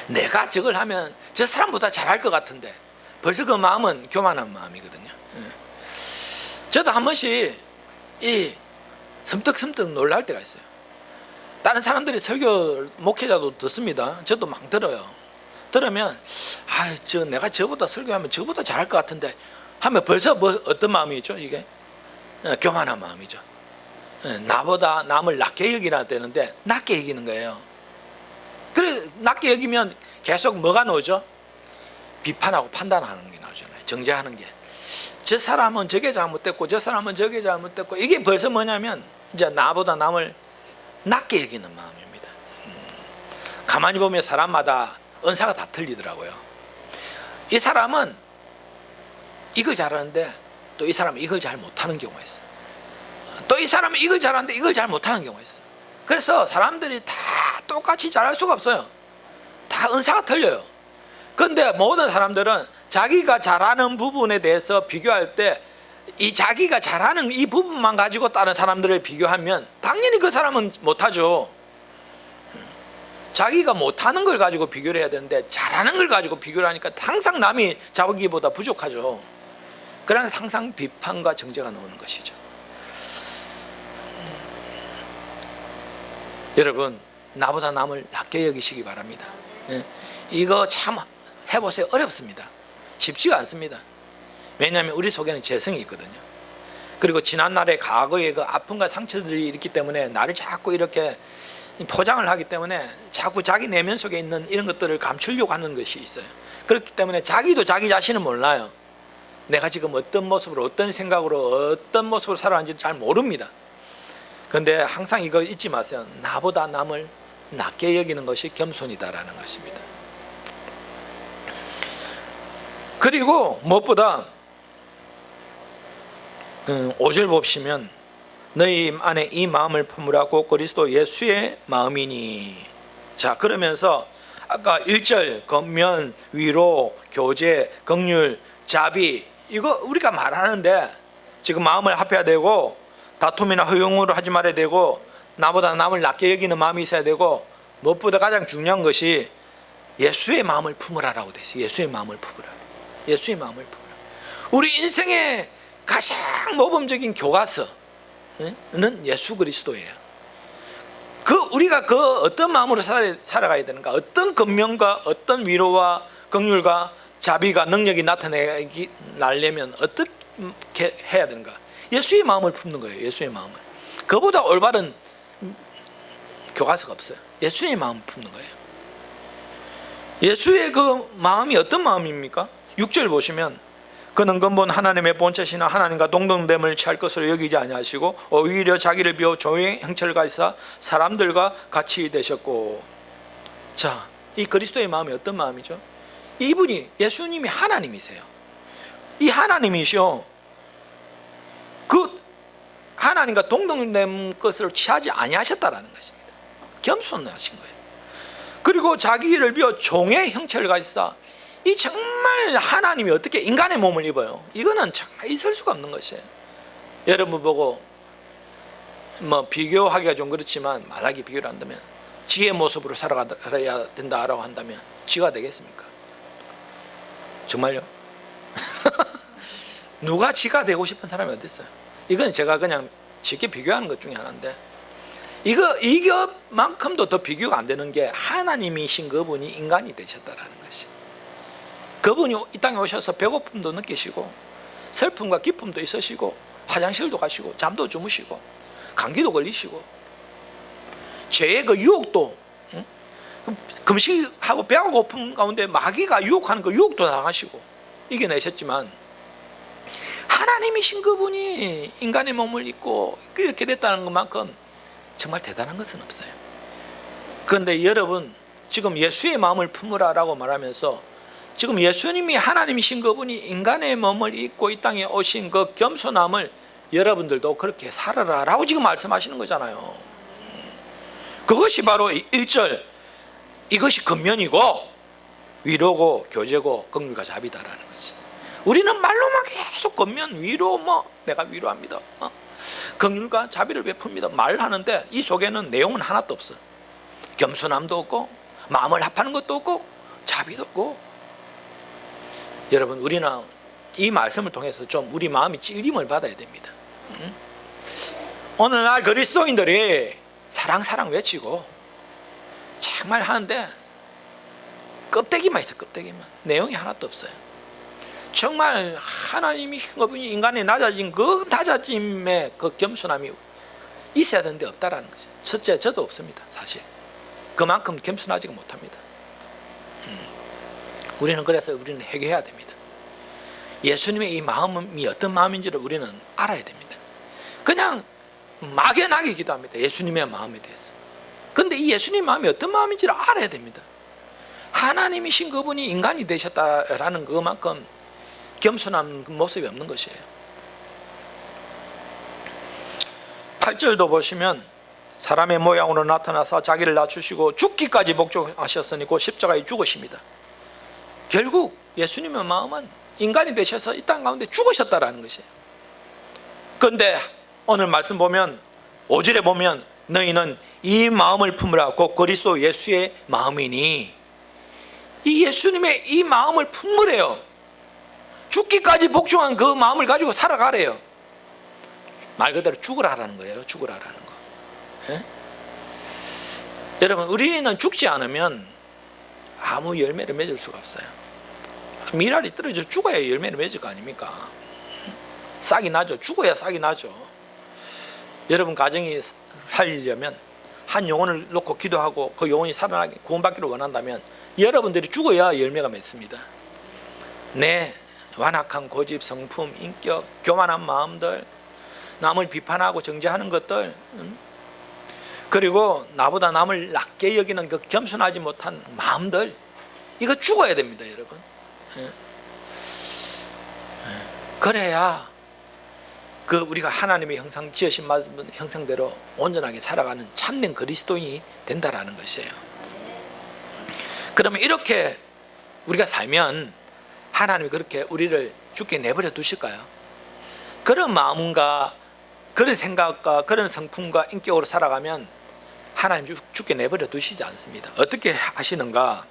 S1: 내가 저걸 하면 저 사람보다 잘할 것 같은데 벌써 그 마음은 교만한 마음이거든요. 저도 한 번씩 이 섬뜩섬뜩 놀랄 때가 있어요. 다른 사람들이 설교 목회자도 듣습니다. 저도 막 들어요. 들으면 내가 저보다 설교하면 저보다 잘할 것 같은데 하면 벌써 어떤 마음이죠? 이게 교만한 마음이죠. 나보다 남을 낮게 여기나 되는데 낮게 여기는 거예요. 그래 낮게 여기면 계속 뭐가 나오죠? 비판하고 판단하는 게 나오잖아요. 정죄하는 게. 저 사람은 저게 잘못됐고 저 사람은 저게 잘못됐고, 이게 벌써 뭐냐면 이제 나보다 남을 낮게 여기는 마음입니다. 가만히 보면 사람마다 은사가 다 틀리더라고요. 이 사람은 이걸 잘하는데 또 이 사람은 이걸 잘 못하는 경우가 있어요. 또 이 사람은 이걸 잘하는데 이걸 잘 못하는 경우가 있어요. 그래서 사람들이 다 똑같이 잘할 수가 없어요. 다 은사가 틀려요. 그런데 모든 사람들은 자기가 잘하는 부분에 대해서 비교할 때 이 자기가 잘하는 이 부분만 가지고 다른 사람들을 비교하면 당연히 그 사람은 못하죠. 자기가 못하는 걸 가지고 비교를 해야 되는데 잘하는 걸 가지고 비교를 하니까 항상 남이 자기보다 부족하죠. 그러니까 항상 비판과 정죄가 나오는 것이죠. 여러분, 나보다 남을 낮게 여기시기 바랍니다. 이거 참 해보세요. 어렵습니다. 쉽지가 않습니다. 왜냐하면 우리 속에는 재성이 있거든요. 그리고 지난날의 과거의 그 아픔과 상처들이 있기 때문에 나를 자꾸 이렇게 포장을 하기 때문에 자꾸 자기 내면 속에 있는 이런 것들을 감추려고 하는 것이 있어요. 그렇기 때문에 자기도 자기 자신을 몰라요. 내가 지금 어떤 모습으로, 어떤 생각으로, 어떤 모습으로 살아가는지 잘 모릅니다. 그런데 항상 이거 잊지 마세요. 나보다 남을 낮게 여기는 것이 겸손이다라는 것입니다. 그리고 무엇보다 5절 보시면 너희 안에 이 마음을 품으라고 그리스도 예수의 마음이니. 자, 그러면서 아까 1절 권면, 위로, 교제, 긍휼, 자비, 이거 우리가 말하는데 지금 마음을 합해야 되고 다툼이나 허용으로 하지 말아야 되고 나보다 남을 낮게 여기는 마음이 있어야 되고 무엇보다 가장 중요한 것이 예수의 마음을 품으라라고 되어 있어요. 예수의 마음을 품으라. 예수의 마음을 품으라. 우리 인생의 가장 모범적인 교과서는 예수 그리스도예요. 우리가 어떤 마음으로 살아가야 되는가, 어떤 권면과 어떤 위로와 긍휼과 자비가 능력이 나타나려면 어떻게 해야 되는가? 예수의 마음을 품는 거예요. 예수의 마음을. 그보다 올바른 교과서가 없어요. 예수의 마음을 품는 거예요. 예수의 그 마음이 어떤 마음입니까? 6절 보시면 그는 근본 하나님의 본체시나 하나님과 동등됨을 취할 것으로 여기지 아니하시고 오히려 자기를 비워 종의 형체를 가지사 사람들과 같이 되셨고. 자, 이 그리스도의 마음이 어떤 마음이죠? 이분이, 예수님이 하나님이세요. 이 하나님이시오. 그 하나님과 동등된 것을 취하지 아니하셨다라는 것입니다. 겸손하신 거예요. 그리고 자기를 비워 종의 형체를 가지사, 이 정말 하나님이 어떻게 인간의 몸을 입어요? 이거는 정말 있을 수가 없는 것이에요. 여러분 보고 비교하기가 좀 그렇지만 만약에 비교를 한다면 지의 모습으로 살아가야 된다라고 한다면 지가 되겠습니까? 정말요? 누가 지가 되고 싶은 사람이 어디 있어요? 이건 제가 그냥 쉽게 비교하는 것 중에 하나인데, 이것만큼도 더 비교가 안 되는 게 하나님이신 그분이 인간이 되셨다라는 것이. 그분이 이 땅에 오셔서 배고픔도 느끼시고 슬픔과 기쁨도 있으시고 화장실도 가시고 잠도 주무시고 감기도 걸리시고 죄의 그 유혹도, 금식하고 배가 고픈 가운데 마귀가 유혹하는 그 유혹도 당하시고 이겨내셨지만 하나님이신 그분이 인간의 몸을 입고 이렇게 됐다는 것만큼 정말 대단한 것은 없어요. 그런데 여러분, 지금 예수의 마음을 품으라라고 말하면서 지금 예수님이 하나님이신 그분이 인간의 몸을 입고 이 땅에 오신 그 겸손함을 여러분들도 그렇게 살아라라고 지금 말씀하시는 거잖아요. 그것이 바로 1절, 이것이 근면이고 위로고 교제고 긍휼과 자비다라는 거지. 우리는 말로만 계속 근면, 위로, 내가 위로합니다, 긍휼과 자비를 베풉니다 말하는데 이 속에는 내용은 하나도 없어. 겸손함도 없고 마음을 합하는 것도 없고 자비도 없고. 여러분, 우리는 이 말씀을 통해서 좀 우리 마음이 찔림을 받아야 됩니다. 오늘날 그리스도인들이 사랑 외치고 정말 하는데 껍데기만 있어. 껍데기만. 내용이 하나도 없어요. 정말 하나님이 그분이 인간의 낮아진 그 낮아짐의 그 겸손함이 있어야 되는데 없다라는 거죠. 첫째, 저도 없습니다. 사실 그만큼 겸손하지가 못합니다. 그래서 우리는 회개해야 됩니다. 예수님의 이 마음이 어떤 마음인지를 우리는 알아야 됩니다. 그냥 막연하게 기도합니다. 예수님의 마음에 대해서. 그런데 이 예수님의 마음이 어떤 마음인지를 알아야 됩니다. 하나님이신 그분이 인간이 되셨다라는 그만큼 겸손한 모습이 없는 것이에요. 8절도 보시면 사람의 모양으로 나타나서 자기를 낮추시고 죽기까지 복종하셨으니 곧 십자가에 죽으십니다. 결국 예수님의 마음은 인간이 되셔서 이 땅 가운데 죽으셨다라는 것이에요. 그런데 오늘 말씀 보면 5절에 보면 너희는 이 마음을 품으라 곧 그리스도 예수의 마음이니, 이 예수님의 이 마음을 품으래요. 죽기까지 복종한 그 마음을 가지고 살아가래요. 말 그대로 죽으라라는 거예요. 죽으라라는 거. 예? 여러분, 우리는 죽지 않으면 아무 열매를 맺을 수가 없어요. 미랄이 떨어져 죽어야 열매를 맺을 거 아닙니까? 싹이 나죠. 죽어야 싹이 나죠. 여러분 가정이 살리려면 한 영혼을 놓고 기도하고 그 영혼이 살아나게 구원받기를 원한다면 여러분들이 죽어야 열매가 맺습니다. 내 완악한 고집, 성품, 인격, 교만한 마음들, 남을 비판하고 정죄하는 것들, 그리고 나보다 남을 낮게 여기는 그 겸손하지 못한 마음들, 이거 죽어야 됩니다, 여러분. 그래야 그 우리가 하나님의 형상 지으신 형상대로 온전하게 살아가는 참된 그리스도인이 된다라는 것이에요. 그러면 이렇게 우리가 살면 하나님이 그렇게 우리를 죽게 내버려 두실까요? 그런 마음과 그런 생각과 그런 성품과 인격으로 살아가면 하나님 죽게 내버려 두시지 않습니다. 어떻게 하시는가?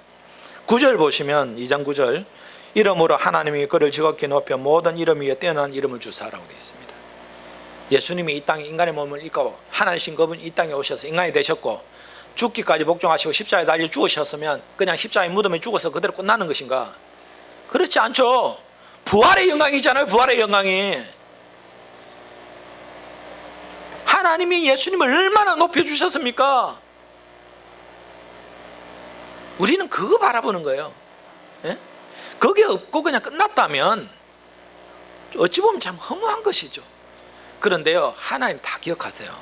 S1: 9절 보시면 2장 9절, 이름으로 하나님이 그를 지극히 높여 모든 이름 위에 뛰어난 이름을 주사라고 되어 있습니다. 예수님이 이 땅에 인간의 몸을 입고 하나님이신 그분이 이 땅에 오셔서 인간이 되셨고 죽기까지 복종하시고 십자가에 달려 죽으셨으면 그냥 십자가에 무덤에 죽어서 그대로 끝나는 것인가? 그렇지 않죠. 부활의 영광이잖아요. 부활의 영광이. 하나님이 예수님을 얼마나 높여주셨습니까? 우리는 그거 바라보는 거예요. 예? 그게 없고 그냥 끝났다면 어찌 보면 참 허무한 것이죠. 그런데요, 하나님 다 기억하세요.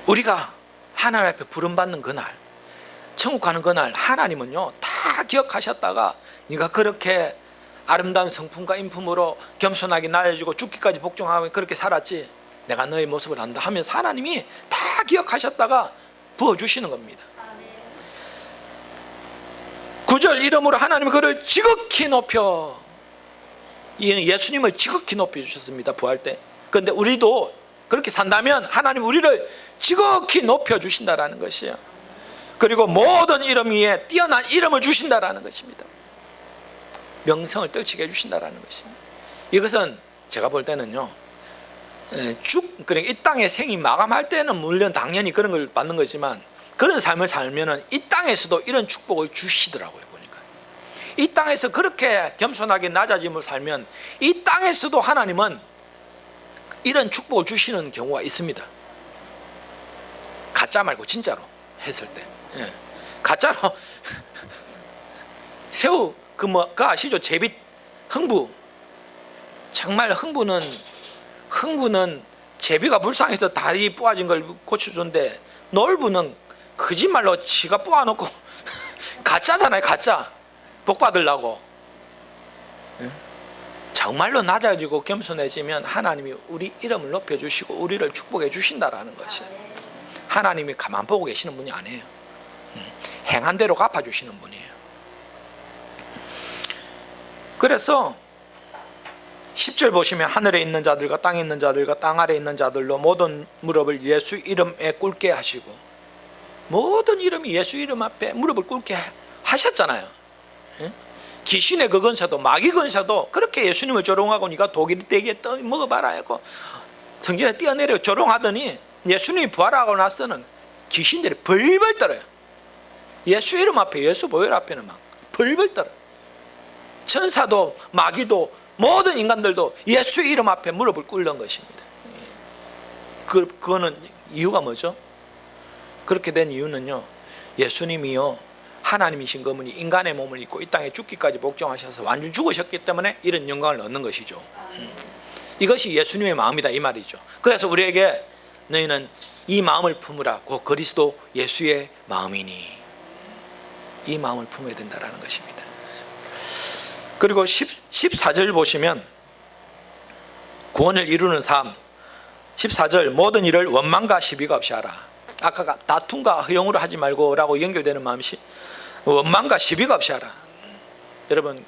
S1: 우리가 하나님 앞에 부름받는 그날, 천국 가는 그날, 하나님은요 다 기억하셨다가 네가 그렇게 아름다운 성품과 인품으로 겸손하게 낮아지고 죽기까지 복종하고 그렇게 살았지, 내가 너의 모습을 안다 하면서 하나님이 다 기억하셨다가 부어주시는 겁니다. 9절, 이름으로 하나님이 그를 지극히 높여, 예수님을 지극히 높여주셨습니다. 부활 때. 그런데 우리도 그렇게 산다면 하나님 우리를 지극히 높여주신다라는 것이에요. 그리고 모든 이름 위에 뛰어난 이름을 주신다라는 것입니다. 명성을 떨치게 해주신다라는 것입니다. 이것은 제가 볼 때는요, 그러니까 이 땅의 생이 마감할 때는 물론 당연히 그런 걸 받는 거지만 그런 삶을 살면은 이 땅에서도 이런 축복을 주시더라고요. 보니까 이 땅에서 그렇게 겸손하게 낮아짐을 살면 이 땅에서도 하나님은 이런 축복을 주시는 경우가 있습니다. 가짜 말고 진짜로 했을 때. 예. 가짜로 새우 그거 아시죠? 제비 흥부. 정말 흥부는 제비가 불쌍해서 다리 부러진 걸 고쳐줬는데 놀부는 거짓말로 지가 뽑아놓고 가짜잖아요. 가짜 복 받으려고. 정말로 낮아지고 겸손해지면 하나님이 우리 이름을 높여주시고 우리를 축복해 주신다라는 것이에요. 하나님이 가만 보고 계시는 분이 아니에요. 행한 대로 갚아주시는 분이에요. 그래서 10절 보시면 하늘에 있는 자들과 땅에 있는 자들과 땅 아래에 있는 자들로 모든 무릎을 예수 이름에 꿇게 하시고, 모든 이름이 예수 이름 앞에 무릎을 꿇게 하셨잖아요. 귀신의 그 권세도 마귀 권세도 그렇게 예수님을 조롱하고 니가 독일 떼기에 떠 먹어봐라 하고 성전에 뛰어내려 조롱하더니 예수님이 부활하고 나서는 귀신들이 벌벌 떨어요. 예수 이름 앞에, 예수 보혈 앞에는 막 벌벌 떨어요. 천사도 마귀도 모든 인간들도 예수 이름 앞에 무릎을 꿇는 것입니다. 그거는 이유가 뭐죠? 그렇게 된 이유는요, 예수님이요 하나님이신 그분이 인간의 몸을 입고 이 땅에 죽기까지 복종하셔서 완전 죽으셨기 때문에 이런 영광을 얻는 것이죠. 이것이 예수님의 마음이다 이 말이죠. 그래서 우리에게 너희는 이 마음을 품으라, 곧 그리스도 예수의 마음이니, 이 마음을 품어야 된다는 것입니다. 그리고 14절 보시면 구원을 이루는 삶, 14절 모든 일을 원망과 시비가 없이 하라. 아까 다툼과 허용으로 하지 말고 라고 연결되는 마음이 원망과 시비가 없이 하라. 여러분,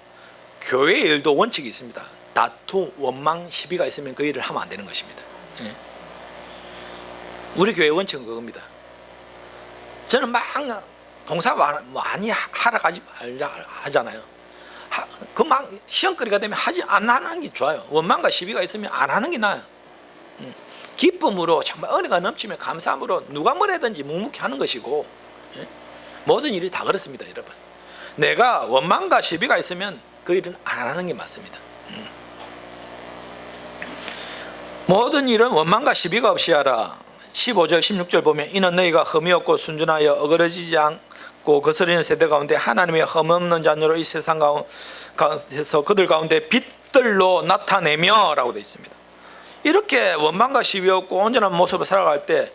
S1: 교회의 일도 원칙이 있습니다. 다툼, 원망, 시비가 있으면 그 일을 하면 안 되는 것입니다. 우리 교회의 원칙은 그겁니다. 저는 막 봉사 많이 하러 가지 말자 하잖아요. 그 막 시험거리가 되면 안 하는 게 좋아요. 원망과 시비가 있으면 안 하는 게 나아요. 기쁨으로 정말 은혜가 넘치면 감사함으로 누가 뭐래든지 묵묵히 하는 것이고, 모든 일이 다 그렇습니다. 여러분, 내가 원망과 시비가 있으면 그 일은 안 하는 게 맞습니다. 모든 일은 원망과 시비가 없이 하라. 15절 16절 보면 이는 너희가 흠이 없고 순전하여 어그러지지 않고 거스르는 세대 가운데 하나님의 흠없는 자녀로 이 세상 가운데서 그들 가운데 빛들로 나타내며 라고 되어 있습니다. 이렇게 원망과 시비 없고 온전한 모습을 살아갈 때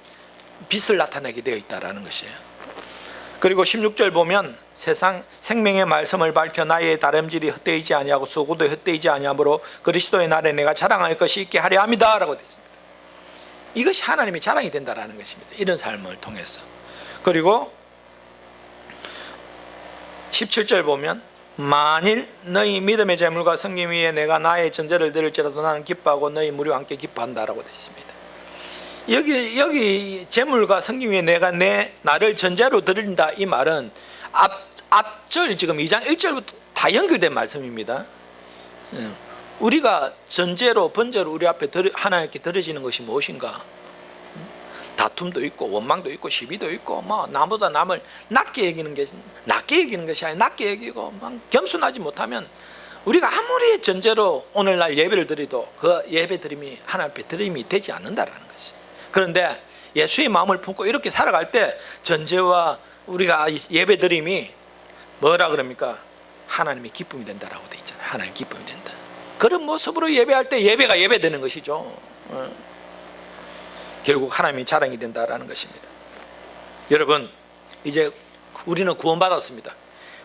S1: 빛을 나타내게 되어 있다는 것이에요. 그리고 16절 보면 세상 생명의 말씀을 밝혀 나의 다름질이 헛되이지 아니하고 수고도 헛되이지 아니하므로 그리스도의 날에 내가 자랑할 것이 있게 하려 함이다 라고 되어 있습니다. 이것이 하나님이 자랑이 된다는 것입니다. 이런 삶을 통해서. 그리고 17절 보면 만일 너희 믿음의 재물과 성김 위에 내가 나의 전제를 드릴지라도 나는 기뻐하고 너희 무리와 함께 기뻐한다라고 되어 있습니다. 여기 재물과 성김 위에 내가 나를 전제로 드린다 이 말은 앞절 지금 2장 1절부터 다 연결된 말씀입니다. 우리가 전제로 번제로 우리 앞에 하나님께 드려지는 것이 무엇인가? 다툼도 있고 원망도 있고 시비도 있고 뭐 나보다 남을 낮게 여기는 것이 아니라 낮게 여기고 막 겸손하지 못하면 우리가 아무리 전제로 오늘날 예배를 드려도 그 예배 드림이 하나님 앞에 드림이 되지 않는다라는 것이. 그런데 예수의 마음을 품고 이렇게 살아갈 때 전제와 우리가 예배 드림이 뭐라 그럽니까? 하나님의 기쁨이 된다라고 돼 있잖아요. 하나님 기쁨이 된다. 그런 모습으로 예배할 때 예배가 예배되는 것이죠. 결국 하나님이 자랑이 된다라는 것입니다. 여러분, 이제 우리는 구원받았습니다.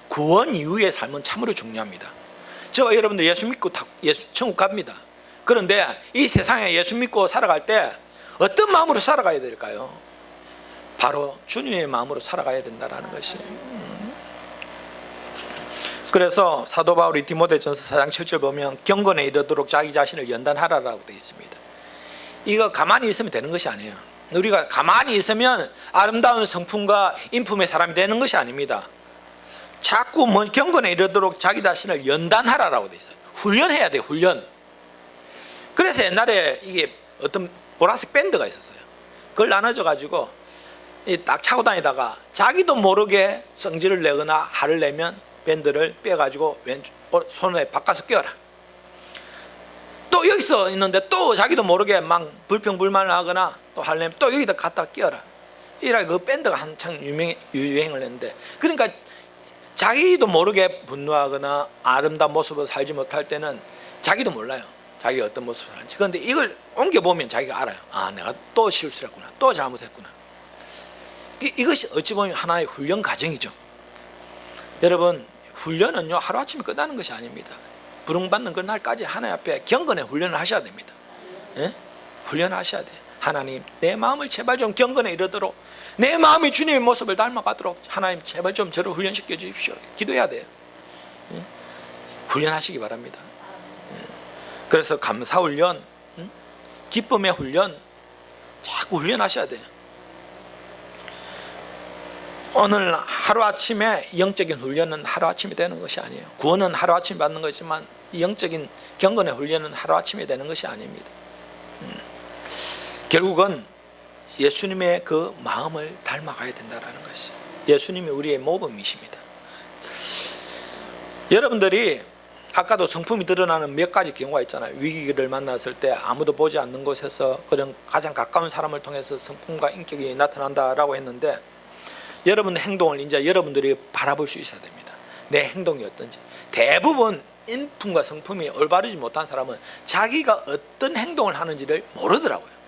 S1: 구원 이후의 삶은 참으로 중요합니다. 저와 여러분들 예수 믿고 천국 갑니다. 그런데 이 세상에 예수 믿고 살아갈 때 어떤 마음으로 살아가야 될까요? 바로 주님의 마음으로 살아가야 된다는 것이. 그래서 사도 바울이 디모데전서 4장 7절 보면 경건에 이르도록 자기 자신을 연단하라라고 되어 있습니다. 이거 가만히 있으면 되는 것이 아니에요. 우리가 가만히 있으면 아름다운 성품과 인품의 사람이 되는 것이 아닙니다. 자꾸 경건에 이르도록 자기 자신을 연단하라라고 되어 있어요. 훈련해야 돼요. 훈련. 그래서 옛날에 이게 어떤 보라색 밴드가 있었어요. 그걸 나눠줘 가지고 딱 차고 다니다가 자기도 모르게 성질을 내거나 화를 내면 밴드를 빼가지고 왼쪽 손에 바꿔서 끼워라. 또 여기서 있는데 또 자기도 모르게 막 불평불만을 하거나 또 화를 내면 또 여기다 갖다 끼워라. 이라 그 밴드가 한창 유행을 했는데, 그러니까 자기도 모르게 분노하거나 아름다운 모습으로 살지 못할 때는 자기도 몰라요. 자기가 어떤 모습을 하는지. 그런데 이걸 옮겨보면 자기가 알아요. 아, 내가 또 실수를 했구나. 또 잘못했구나. 이것이 어찌 보면 하나의 훈련 과정이죠. 여러분, 훈련은요 하루아침에 끝나는 것이 아닙니다. 부름받는 그날까지 하나님 앞에 경건의 훈련을 하셔야 됩니다. 예? 훈련하셔야 돼요. 하나님, 내 마음을 제발 좀 경건에 이르도록, 내 마음이 주님의 모습을 닮아가도록 하나님 제발 좀 저를 훈련시켜 주십시오. 기도해야 돼요. 예? 훈련하시기 바랍니다. 예? 그래서 감사 훈련, 기쁨의 훈련 자꾸 훈련하셔야 돼요. 오늘 하루아침에 영적인 훈련은 하루아침에 되는 것이 아니에요. 구원은 하루아침에 받는 거지만 영적인 경건의 훈련은 하루아침에 되는 것이 아닙니다. 결국은 예수님의 그 마음을 닮아가야 된다는 것이, 예수님이 우리의 모범이십니다. 여러분들이 아까도 성품이 드러나는 몇 가지 경우가 있잖아요. 위기를 만났을 때 아무도 보지 않는 곳에서 그런 가장 가까운 사람을 통해서 성품과 인격이 나타난다라고 했는데, 여러분 행동을 이제 여러분들이 바라볼 수 있어야 됩니다. 내 행동이 어떤지. 대부분 인품과 성품이 올바르지 못한 사람은 자기가 어떤 행동을 하는지를 모르더라고요.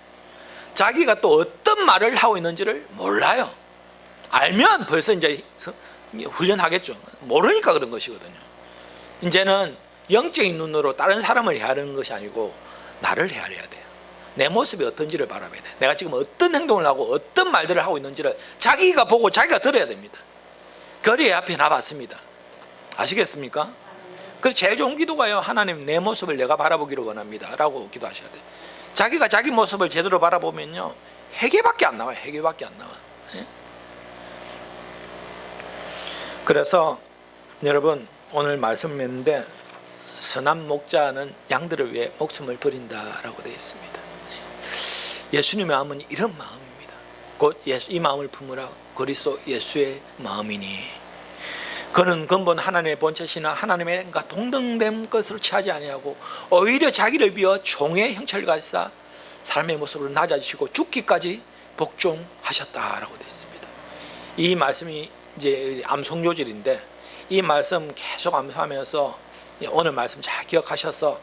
S1: 자기가 또 어떤 말을 하고 있는지를 몰라요. 알면 벌써 이제 훈련하겠죠. 모르니까 그런 것이거든요. 이제는 영적인 눈으로 다른 사람을 헤아리는 것이 아니고 나를 헤아려야 돼요. 내 모습이 어떤지를 바라봐야 돼요. 내가 지금 어떤 행동을 하고 어떤 말들을 하고 있는지를 자기가 보고 자기가 들어야 됩니다. 거리 앞에 놔봤습니다. 아시겠습니까? 그래서 제일 좋은 기도가요, 하나님 내 모습을 내가 바라보기를 원합니다 라고 기도하셔야 돼요. 자기가 자기 모습을 제대로 바라보면요, 회개밖에 안 나와요. 회개밖에 안 나와. 그래서 여러분, 오늘 말씀했는데 선한 목자는 양들을 위해 목숨을 버린다라고 되어 있습니다. 예수님의 마음은 이런 마음입니다. 곧 이 마음을 품으라 그리스도 예수의 마음이니, 그는 근본 하나님의 본체시나 하나님의 동등된 것으로 취하지 아니하고 오히려 자기를 비워 종의 형체를 가지사 삶의 모습으로 낮아지시고 죽기까지 복종하셨다라고 되어 있습니다. 이 말씀이 이제 암송요절인데, 이 말씀 계속 암송하면서 오늘 말씀 잘 기억하셔서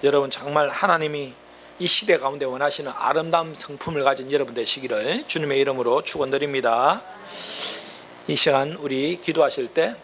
S1: 여러분 정말 하나님이 이 시대 가운데 원하시는 아름다운 성품을 가진 여러분 되시기를 주님의 이름으로 축원드립니다. 이 시간 우리 기도하실 때